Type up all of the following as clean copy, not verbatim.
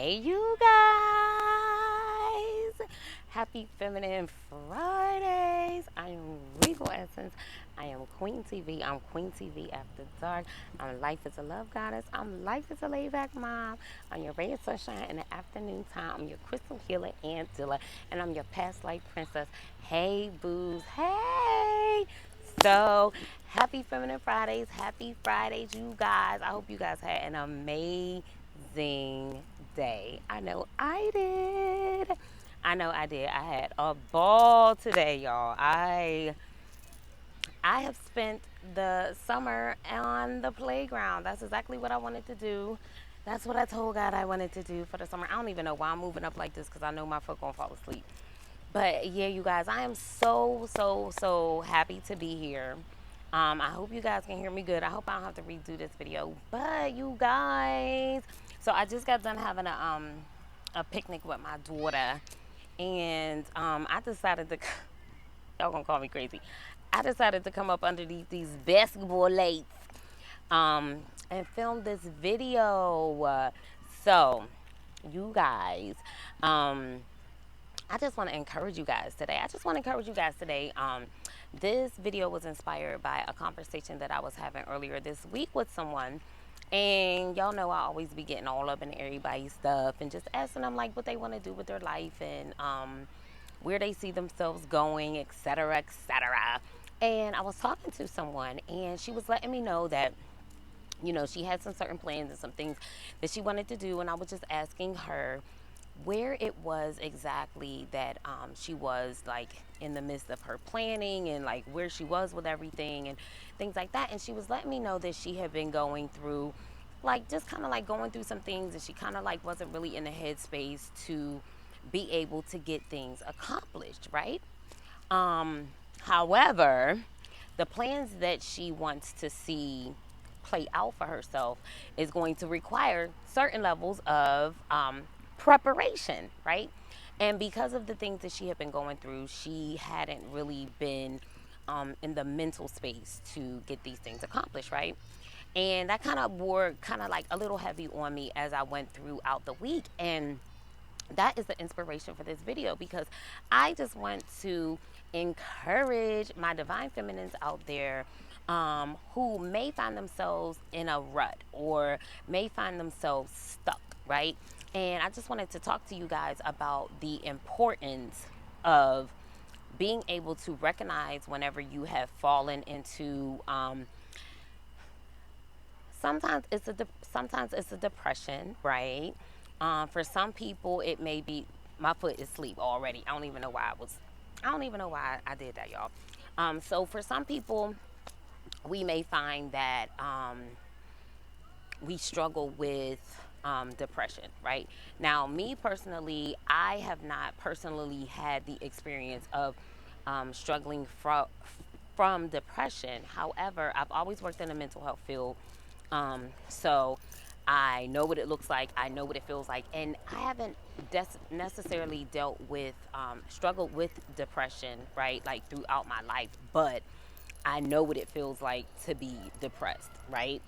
Hey, you guys! Happy Feminine Fridays! I am Regal Essence. I am Queen TV. I'm Queen TV After Dark. I'm Life is a Love Goddess. I'm Life is a Laid Back Mom. I'm your ray of sunshine in the afternoon time. I'm your crystal healer and dealer. And I'm your past life princess. Hey, boos. Hey! So, happy Feminine Fridays. Happy Fridays, you guys. I hope you guys had an amazing day. I know I did. I know I did. I had a ball today, y'all. I have spent the summer on the playground. That's exactly what I wanted to do. That's what I told God I wanted to do for the summer. I don't even know why I'm moving up like this because I know my foot gonna fall asleep. But yeah, you guys, I am so happy to be here. I hope you guys can hear me good. I hope I don't have to redo this video. But you guys, so I just got done having a picnic with my daughter, and I decided to y'all gonna call me crazy. I decided to come up underneath these basketball lights and film this video. So, you guys, um, I just want to encourage you guys today. This video was inspired by a conversation that I was having earlier this week with someone. And y'all know I always be getting all up in everybody's stuff and just asking them like what they want to do with their life and where they see themselves going, etc., etc. And I was talking to someone and she was letting me know that she had some certain plans and some things that she wanted to do. And I was just asking her where it was exactly that she was like in the midst of her planning and like where she was with everything and things like that. And she was letting me know that she had been going through like just kind of like going through some things and she kind of like wasn't really in the headspace to be able to get things accomplished, right? Um, However, the plans that she wants to see play out for herself is going to require certain levels of preparation, right? And because of the things that she had been going through, she hadn't really been in the mental space to get these things accomplished, right? And that kind of wore kind of like a little heavy on me as I went throughout the week. And that is the inspiration for this video because I just want to encourage my divine feminines out there who may find themselves in a rut or may find themselves stuck, right? And I just wanted to talk to you guys about the importance of being able to recognize whenever you have fallen into sometimes it's a depression, right? For some people, it may be my foot is asleep already. I don't even know why I did that, y'all. So for some people, we may find that we struggle with depression, right? Now, me personally, I have not personally had the experience of struggling from depression. However, I've always worked in the mental health field. So I know what it looks like. I know what it feels like. And I haven't necessarily dealt with, struggled with depression, right? Like throughout my life. But I know what it feels like to be depressed, right?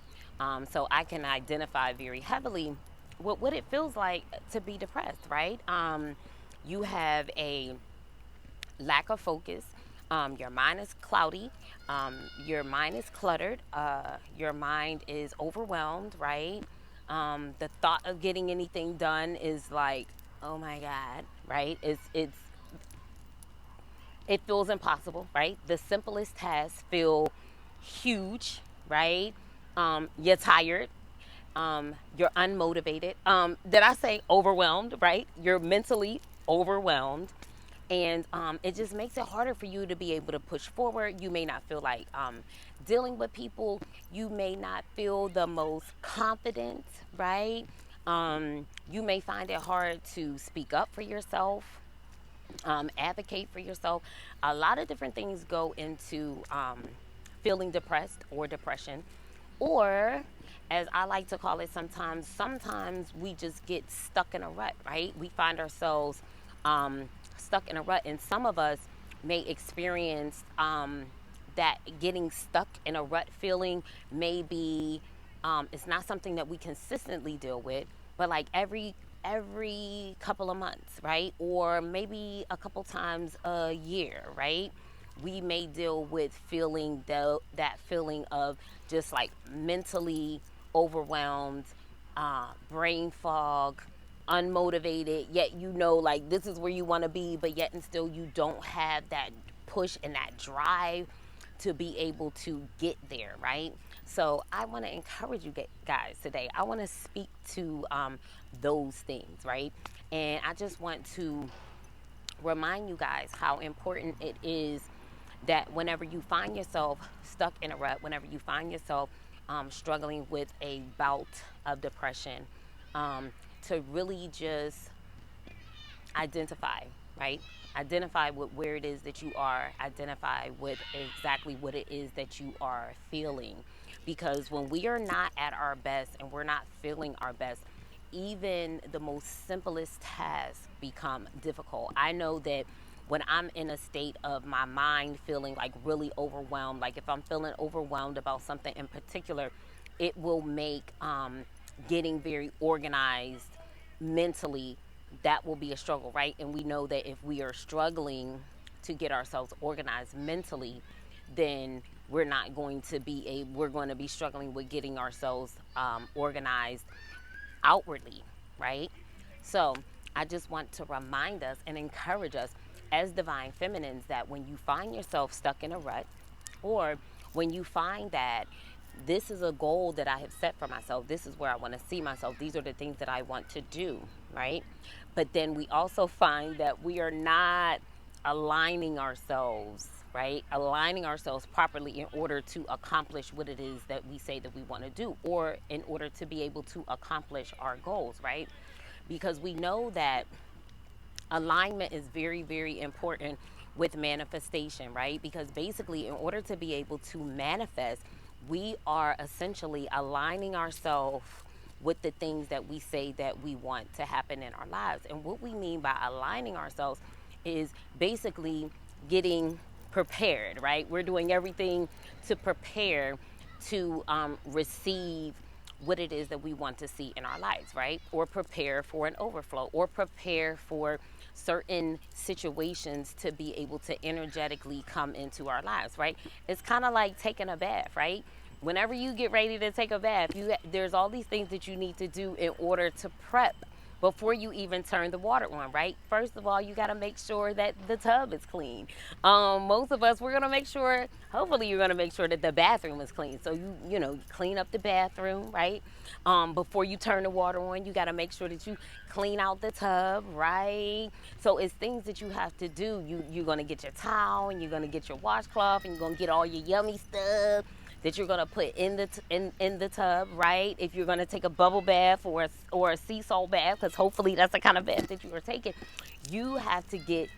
So I can identify very heavily what it feels like to be depressed, right? You have a lack of focus. Your mind is cloudy. Your mind is cluttered. Your mind is overwhelmed, right? The thought of getting anything done is like, oh my God, right? It feels impossible, right? The simplest tasks feel huge, right? You're tired. You're unmotivated. Did I say overwhelmed, right? You're mentally overwhelmed. And it just makes it harder for you to be able to push forward. You may not feel like dealing with people. You may not feel the most confident, right? You may find it hard to speak up for yourself, advocate for yourself. A lot of different things go into feeling depressed or depression, or as I like to call it sometimes we just get stuck in a rut, right? We find ourselves stuck in a rut, and some of us may experience that getting stuck in a rut feeling. Maybe it's not something that we consistently deal with, but like every couple of months, right? Or maybe a couple times a year, right? We may deal with feeling that feeling of just like mentally overwhelmed, brain fog, unmotivated, yet you know like this is where you want to be, but yet and still you don't have that push and that drive to be able to get there, right? So I want to encourage you guys today. I want to speak to those things, right? And I just want to remind you guys how important it is that whenever you find yourself stuck in a rut, whenever you find yourself struggling with a bout of depression, to really just identify, right? Identify with where it is that you are, identify with exactly what it is that you are feeling. Because when we are not at our best and we're not feeling our best, even the most simplest tasks become difficult. I know that when I'm in a state of my mind feeling like really overwhelmed, like if I'm feeling overwhelmed about something in particular, it will make getting very organized mentally, that will be a struggle, right? And we know that if we are struggling to get ourselves organized mentally, then we're going to be struggling with getting ourselves organized outwardly, right? So I just want to remind us and encourage us as divine feminines that when you find yourself stuck in a rut, or when you find that this is a goal that I have set for myself, this is where I want to see myself, these are the things that I want to do, right? But then we also find that we are not aligning ourselves, right? Aligning ourselves properly in order to accomplish what it is that we say that we want to do, or in order to be able to accomplish our goals, right? Because we know that alignment is very, very important with manifestation, right? Because basically, in order to be able to manifest, we are essentially aligning ourselves with the things that we say that we want to happen in our lives. And what we mean by aligning ourselves is basically getting prepared, right? We're doing everything to prepare to receive what it is that we want to see in our lives, right? Or prepare for an overflow, or prepare for certain situations to be able to energetically come into our lives, right? It's kind of like taking a bath, right? Whenever you get ready to take a bath, there's all these things that you need to do in order to prep before you even turn the water on, right? First of all, you got to make sure that the tub is clean. Most of us, we're going to make sure, hopefully you're going to make sure that the bathroom is clean. So you clean up the bathroom, right? Before you turn the water on, you got to make sure that you clean out the tub, right? So it's things that you have to do. You're going to get your towel, and you're going to get your washcloth, and you're going to get all your yummy stuff that you're gonna put in the tub, right? If you're gonna take a bubble bath or a sea salt bath, because hopefully that's the kind of bath that you are taking, you have to get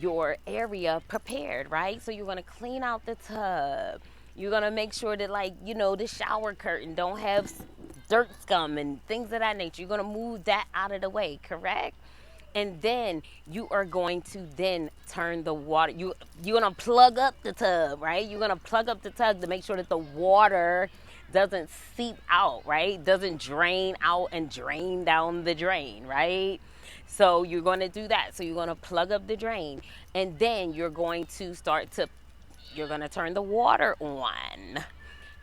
your area prepared, right? So you're gonna clean out the tub. You're gonna make sure that the shower curtain don't have dirt scum and things of that nature. You're gonna move that out of the way, correct? And then you are going to then turn the water. You're gonna plug up the tub, right? You're gonna plug up the tub to make sure that the water doesn't seep out, right? Doesn't drain out and drain down the drain, right? So you're gonna do that. So you're gonna plug up the drain, and then you're going to turn the water on,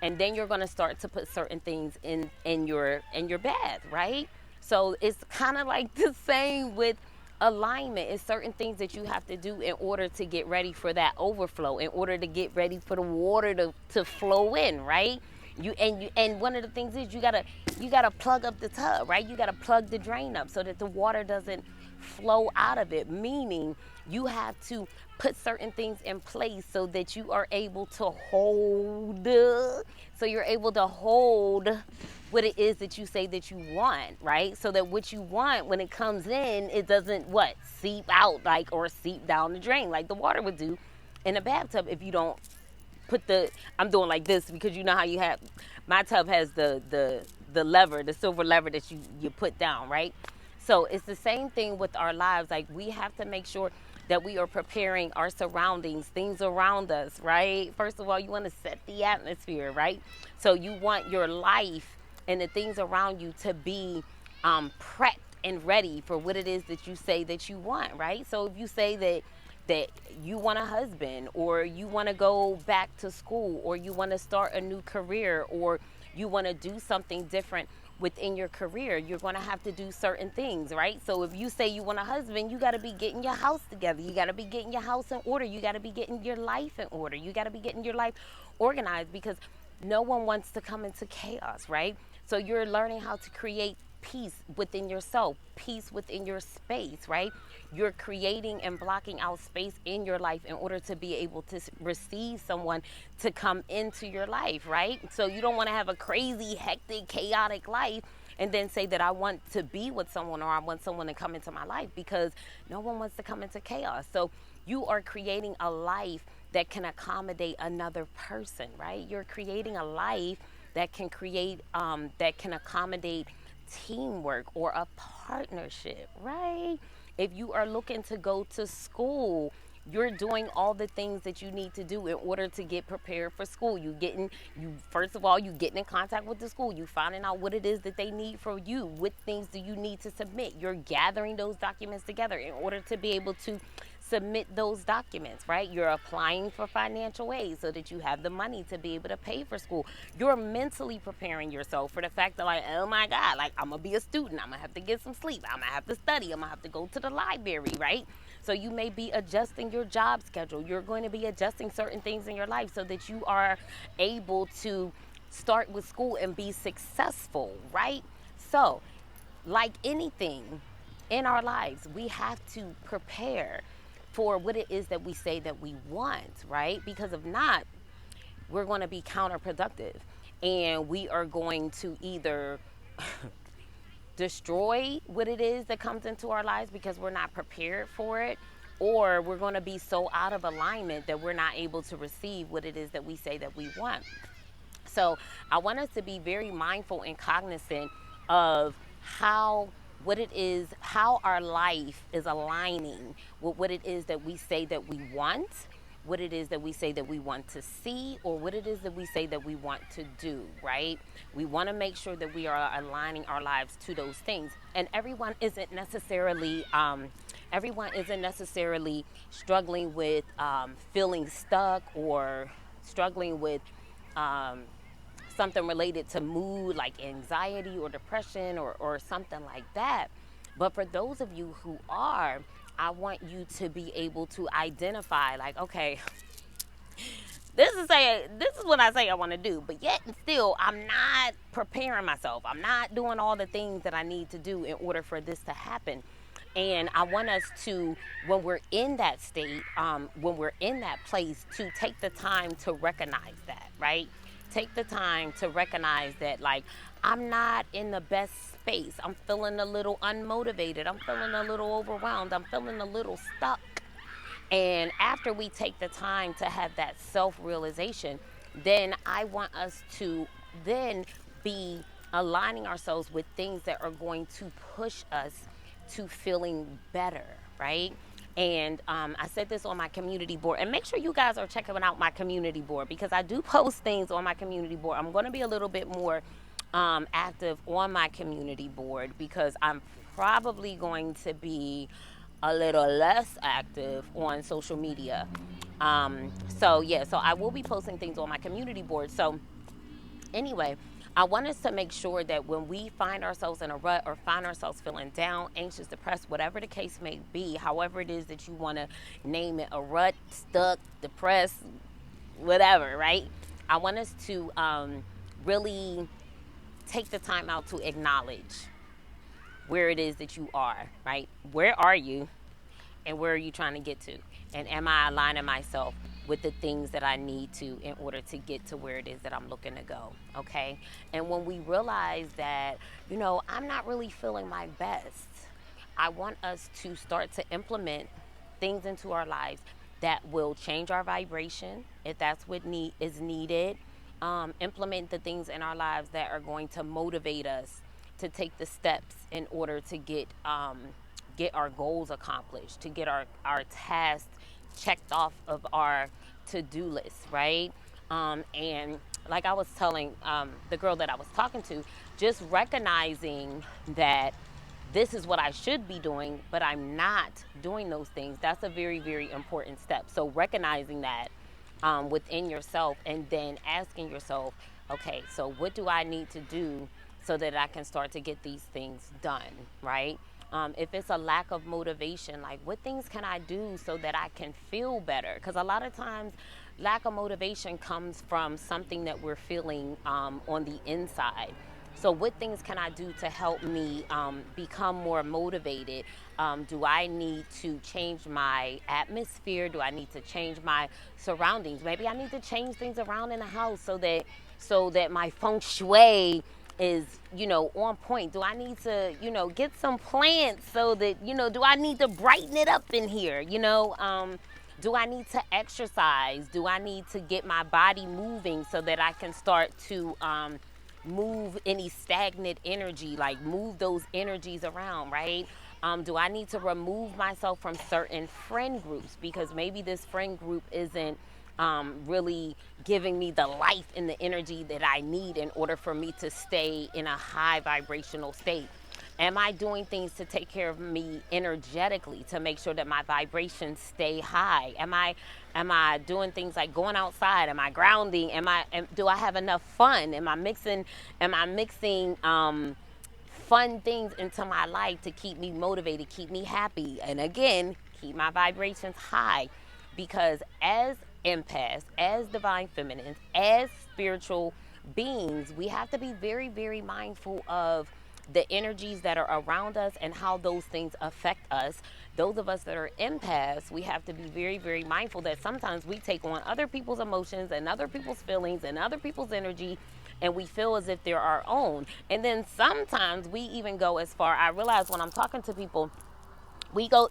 and then you're going to start to put certain things in your bath, right? So it's kind of like the same with alignment. It's certain things that you have to do in order to get ready for that overflow, in order to get ready for the water to flow in, right? And one of the things is you gotta plug up the tub, right? You gotta plug the drain up so that the water doesn't flow out of it, meaning you have to put certain things in place so that you are able to hold what it is that you say that you want, right? So that what you want, when it comes in, it doesn't seep out or seep down the drain like the water would do in a bathtub if you don't put I'm doing like this because you know how you have, my tub has the lever, the silver lever that you put down, right? So it's the same thing with our lives. Like, we have to make sure that we are preparing our surroundings, things around us, right? First of all, you want to set the atmosphere, right? So you want your life and the things around you to be prepped and ready for what it is that you say that you want, right? So if you say that you want a husband, or you want to go back to school, or you want to start a new career, or you want to do something different within your career, you're going to have to do certain things, right? So if you say you want a husband, you got to be getting your house together. You got to be getting your house in order. You got to be getting your life in order. You got to be getting your life organized, because no one wants to come into chaos, right? So you're learning how to create peace within yourself, peace within your space, right? You're creating and blocking out space in your life in order to be able to receive someone to come into your life, right? So you don't want to have a crazy, hectic, chaotic life and then say that I want to be with someone, or I want someone to come into my life, because no one wants to come into chaos. So you are creating a life that can accommodate another person, right? You're creating a life that can that can accommodate teamwork or a partnership, right? If you are looking to go to school, you're doing all the things that you need to do in order to get prepared for school. You first of all, you getting in contact with the school. You finding out what it is that they need from you. What things do you need to submit? You're gathering those documents together in order to be able to submit those documents, right? You're applying for financial aid so that you have the money to be able to pay for school. You're mentally preparing yourself for the fact that, like, oh my God, like, I'm gonna be a student. I'm gonna have to get some sleep. I'm gonna have to study. I'm gonna have to go to the library, right? So you may be adjusting your job schedule. You're going to be adjusting certain things in your life so that you are able to start with school and be successful, right? So, like anything in our lives, we have to prepare for what it is that we say that we want, right? Because if not, we're going to be counterproductive, and we are going to either destroy what it is that comes into our lives because we're not prepared for it, or we're going to be so out of alignment that we're not able to receive what it is that we say that we want. So I want us to be very mindful and cognizant of how what it is, how our life is aligning with what it is that we say that we want, what it is that we say that we want to see, or what it is that we say that we want to do, right? We want to make sure that we are aligning our lives to those things. And everyone isn't necessarily struggling with feeling stuck, or struggling with um, something related to mood, like anxiety or depression, or something like that. But for those of you who are, I want you to be able to identify, like, okay, this is what I say I want to do, but yet and still I'm not preparing myself. I'm not doing all the things that I need to do in order for this to happen. And I want us to, when we're in that state, when we're in that place, to take the time to recognize that, right? Take the time to recognize that, like, I'm not in the best space. I'm feeling a little unmotivated. I'm feeling a little overwhelmed. I'm feeling a little stuck. And after we take the time to have that self realization, then I want us to then be aligning ourselves with things that are going to push us to feeling better, right? And I said this on my community board, and make sure you guys are checking out my community board, because I do post things on my community board. I'm going to be a little bit more active on my community board, because I'm probably going to be a little less active on social media. So yeah, so I will be posting things on my community board. So anyway, I want us to make sure that when we find ourselves in a rut, or find ourselves feeling down, anxious, depressed, whatever the case may be, however it is that you want to name it, a rut, stuck, depressed, whatever, right? I want us to really take the time out to acknowledge where it is that you are, right? Where are you, and where are you trying to get to? And am I aligning myself with the things that I need to in order to get to where it is that I'm looking to go? Okay. And when we realize that, I'm not really feeling my best, I want us to start to implement things into our lives that will change our vibration, if that's what is needed. Implement the things in our lives that are going to motivate us to take the steps in order to get our goals accomplished, to get our tasks checked off of our to-do list, right? And like I was telling the girl that I was talking to, just recognizing that this is what I should be doing, but I'm not doing those things. That's a very, very important step. So recognizing that within yourself, and then asking yourself, okay, so what do I need to do so that I can start to get these things done, right? If it's a lack of motivation, like what things can I do so that I can feel better? Because a lot of times, lack of motivation comes from something that we're feeling on the inside. So, what things can I do to help me become more motivated? Do I need to change my atmosphere? Do I need to change my surroundings? Maybe I need to change things around in the house so that my feng shui is, on point. Do I need to, get some plants so that, do I need to brighten it up in here? Do I need to exercise? Do I need to get my body moving so that I can start to move any stagnant energy, like move those energies around, right? Do I need to remove myself from certain friend groups because maybe this friend group isn't really giving me the life and the energy that I need in order for me to stay in a high vibrational state? Am I doing things to take care of me energetically to make sure that my vibrations stay high? Am I doing things like going outside? Am I grounding? Do I have enough fun? Am I mixing fun things into my life to keep me motivated, keep me happy, and again, keep my vibrations high? Because as empaths, as divine feminines, as spiritual beings, we have to be very, very mindful of the energies that are around us and how those things affect us. Those of us that are empaths, we have to be very, very mindful that sometimes we take on other people's emotions and other people's feelings and other people's energy, and we feel as if they're our own. And then sometimes we even go as far, I realize when I'm talking to people, we go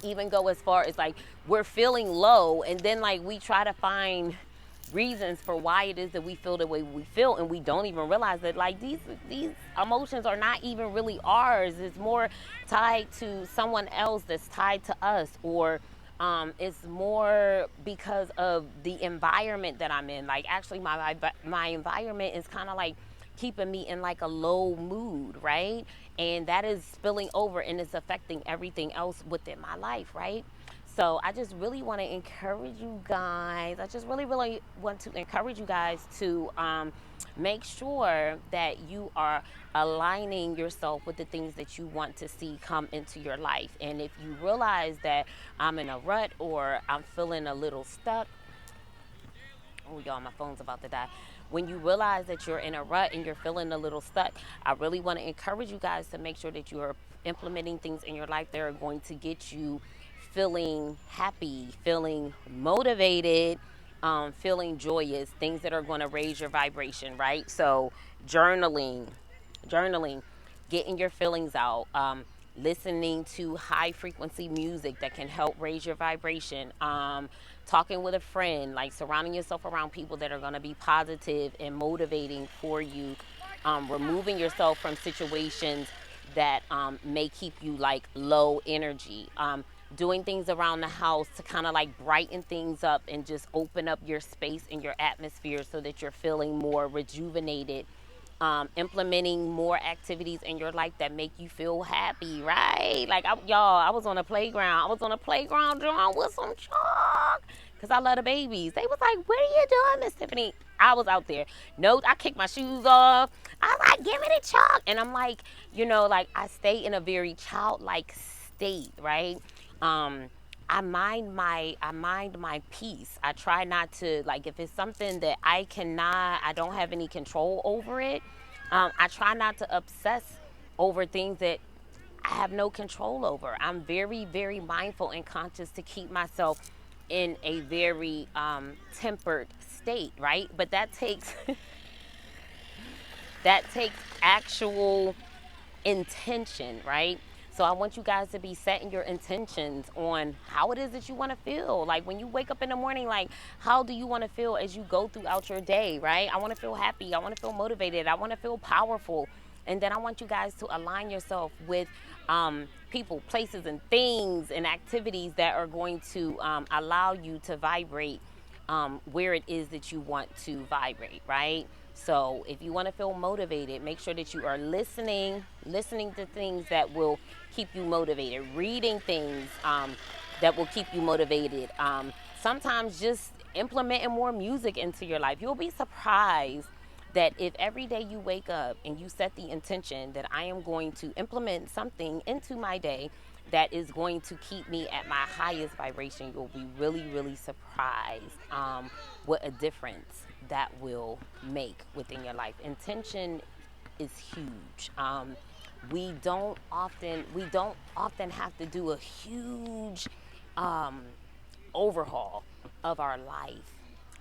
as far as like we're feeling low, and then like we try to find reasons for why it is that we feel the way we feel, and we don't even realize that like these emotions are not even really ours. It's more tied to someone else that's tied to us, or it's more because of the environment that I'm in. Like actually my environment is kind of like keeping me in like a low mood, right? And that is spilling over and it's affecting everything else within my life, right? So I just really want to encourage you guys. I just really, really want to encourage you guys to make sure that you are aligning yourself with the things that you want to see come into your life. And if you realize that I'm in a rut or I'm feeling a little stuck, oh, y'all, my phone's about to die. When you realize that you're in a rut and you're feeling a little stuck, I really want to encourage you guys to make sure that you are implementing things in your life that are going to get you feeling happy, feeling motivated, feeling joyous, things that are going to raise your vibration, right? So, journaling, getting your feelings out, listening to high frequency music that can help raise your vibration, talking with a friend, like surrounding yourself around people that are going to be positive and motivating for you, removing yourself from situations that may keep you like low energy. Doing things around the house to kind of like brighten things up and just open up your space and your atmosphere so that you're feeling more rejuvenated. Implementing more activities in your life that make you feel happy, right? Like, y'all, I was on a playground. I was on a playground drawing with some chalk because I love the babies. They was like, "What are you doing, Miss Tiffany?" I was out there. No, I kicked my shoes off. I was like, "Give me the chalk." And I'm like, like I stay in a very childlike state, right? Um, I mind my peace. I try not to, like, if it's something that I don't have any control over it. I try not to obsess over things that I have no control over. I'm very, very mindful and conscious to keep myself in a very tempered state, right? But that takes that takes actual intention, right? So I want you guys to be setting your intentions on how it is that you want to feel. Like when you wake up in the morning, like how do you want to feel as you go throughout your day, right? I want to feel happy. I want to feel motivated. I want to feel powerful. And then I want you guys to align yourself with people, places, and things and activities that are going to allow you to vibrate where it is that you want to vibrate, right? So if you want to feel motivated, make sure that you are listening to things that will keep you motivated, reading things that will keep you motivated. Sometimes just implementing more music into your life. You'll be surprised that if every day you wake up and you set the intention that I am going to implement something into my day that is going to keep me at my highest vibration, you'll be really, really surprised what a difference that will make within your life. Intention is huge. We don't often have to do a huge um, overhaul of our life.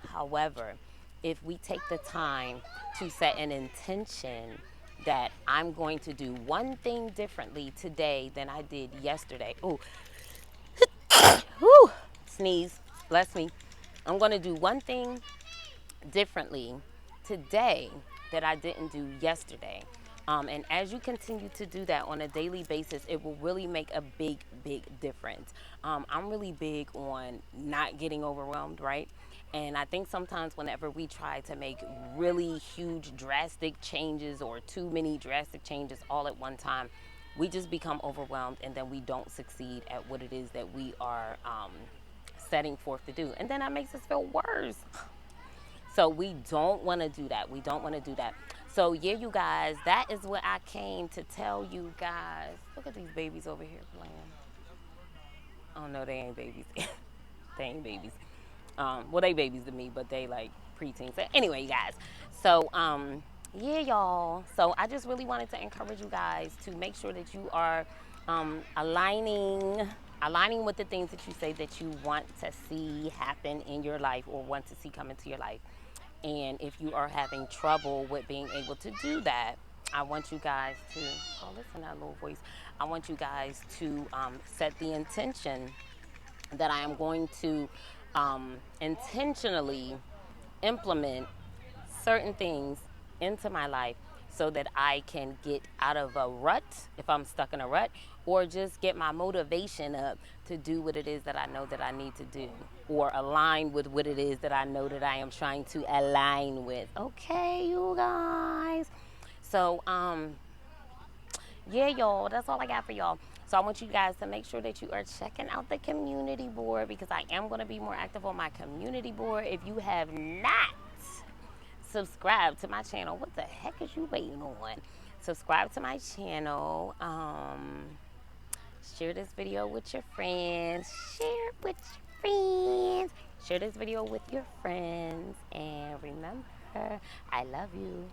However, if we take the time to set an intention that I'm going to do one thing differently today than I did yesterday. Oh, whew, sneeze, bless me. I'm going to do one thing differently today that I didn't do yesterday. And as you continue to do that on a daily basis, it will really make a big, big difference. I'm really big on not getting overwhelmed, right? And I think sometimes whenever we try to make really huge, drastic changes or too many drastic changes all at one time, we just become overwhelmed and then we don't succeed at what it is that we are setting forth to do. And then that makes us feel worse. So we don't want to do that. We don't want to do that. So yeah, you guys, that is what I came to tell you guys. Look at these babies over here playing. Oh no, they ain't babies. They ain't babies. Well, they babies to me, but they like preteens. So anyway, you guys. So yeah, y'all. So I just really wanted to encourage you guys to make sure that you are aligning with the things that you say that you want to see happen in your life or want to see come into your life. And if you are having trouble with being able to do that, I want you guys to, oh, listen to that little voice. I want you guys to set the intention that I am going to intentionally implement certain things into my life so that I can get out of a rut if I'm stuck in a rut, or just get my motivation up to do what it is that I know that I need to do, or align with what it is that I know that I am trying to align with. Okay, you guys. So, yeah, y'all, that's all I got for y'all. So I want you guys to make sure that you are checking out the community board, because I am going to be more active on my community board. If you have not subscribed to my channel, what the heck is you waiting on? Subscribe to my channel. Share this video with your friends. Share it with your friends. Share this video with your friends. And remember, I love you.